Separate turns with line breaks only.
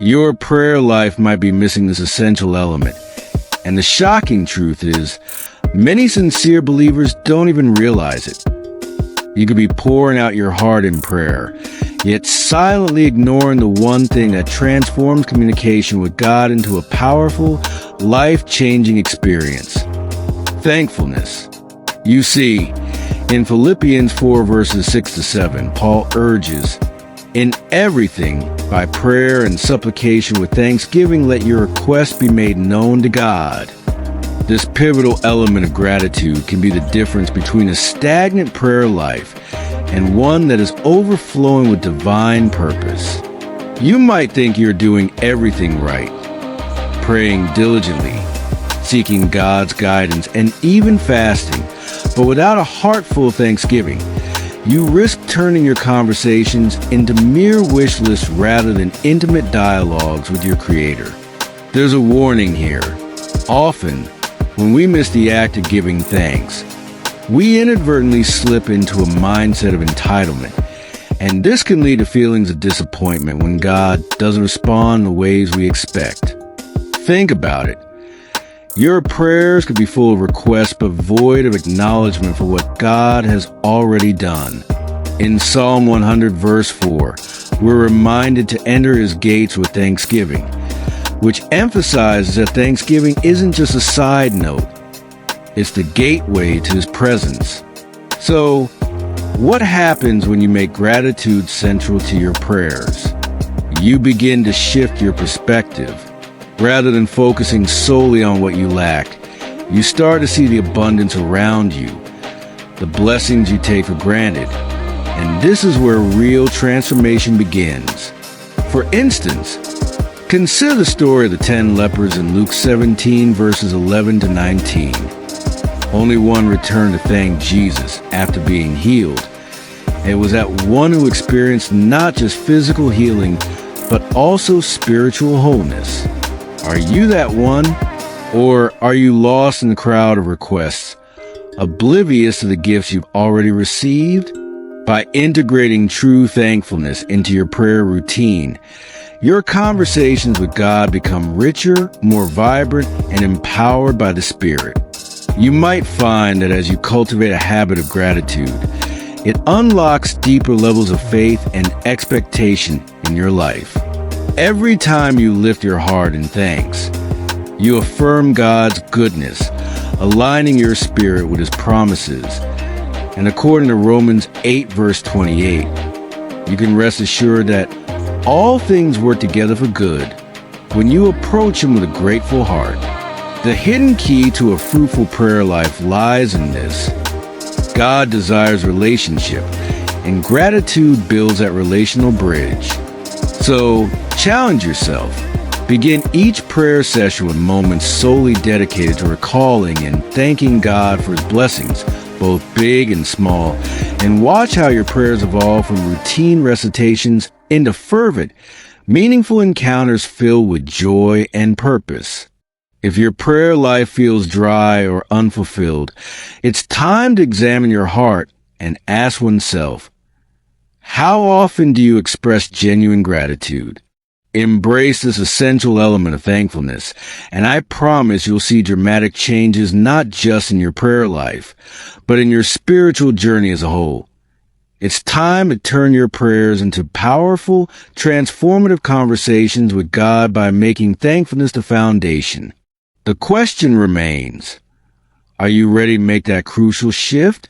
Your prayer life might be missing this essential element. And the shocking truth is, many sincere believers don't even realize it. You could be pouring out your heart in prayer, yet silently ignoring the one thing that transforms communication with God into a powerful, life-changing experience: thankfulness. You see, in Philippians 4 verses 6 to 7, Paul urges, "In everything, by prayer and supplication with thanksgiving, let your requests be made known to God." This pivotal element of gratitude can be the difference between a stagnant prayer life and one that is overflowing with divine purpose. You might think you're doing everything right, praying diligently, seeking God's guidance, and even fasting, but without a heart full of thanksgiving, you risk turning your conversations into mere wish lists rather than intimate dialogues with your Creator. There's a warning here. Often, when we miss the act of giving thanks, we inadvertently slip into a mindset of entitlement, and this can lead to feelings of disappointment when God doesn't respond in the ways we expect. Think about it. Your prayers could be full of requests but void of acknowledgement for what God has already done. In Psalm 100 verse 4, we're reminded to enter His gates with thanksgiving, which emphasizes that thanksgiving isn't just a side note. It's the gateway to His presence. So, what happens when you make gratitude central to your prayers? You begin to shift your perspective. Rather than focusing solely on what you lack, you start to see the abundance around you, the blessings you take for granted. And this is where real transformation begins. For instance, consider the story of the 10 lepers in Luke 17 verses 11 to 19. Only one returned to thank Jesus after being healed. It was that one who experienced not just physical healing, but also spiritual wholeness. Are you that one? Or are you lost in the crowd of requests, oblivious to the gifts you've already received? By integrating true thankfulness into your prayer routine, your conversations with God become richer, more vibrant, and empowered by the Spirit. You might find that as you cultivate a habit of gratitude, it unlocks deeper levels of faith and expectation in your life. Every time you lift your heart in thanks, you affirm God's goodness, aligning your spirit with His promises. And according to Romans 8 verse 28, you can rest assured that all things work together for good when you approach Him with a grateful heart. The hidden key to a fruitful prayer life lies in this. God desires relationship, and gratitude builds that relational bridge. So, challenge yourself. Begin each prayer session with moments solely dedicated to recalling and thanking God for His blessings, both big and small, and watch how your prayers evolve from routine recitations into fervent, meaningful encounters filled with joy and purpose. If your prayer life feels dry or unfulfilled, it's time to examine your heart and ask oneself, how often do you express genuine gratitude? Embrace this essential element of thankfulness, and I promise you'll see dramatic changes not just in your prayer life, but in your spiritual journey as a whole. It's time to turn your prayers into powerful, transformative conversations with God by making thankfulness the foundation. The question remains, are you ready to make that crucial shift?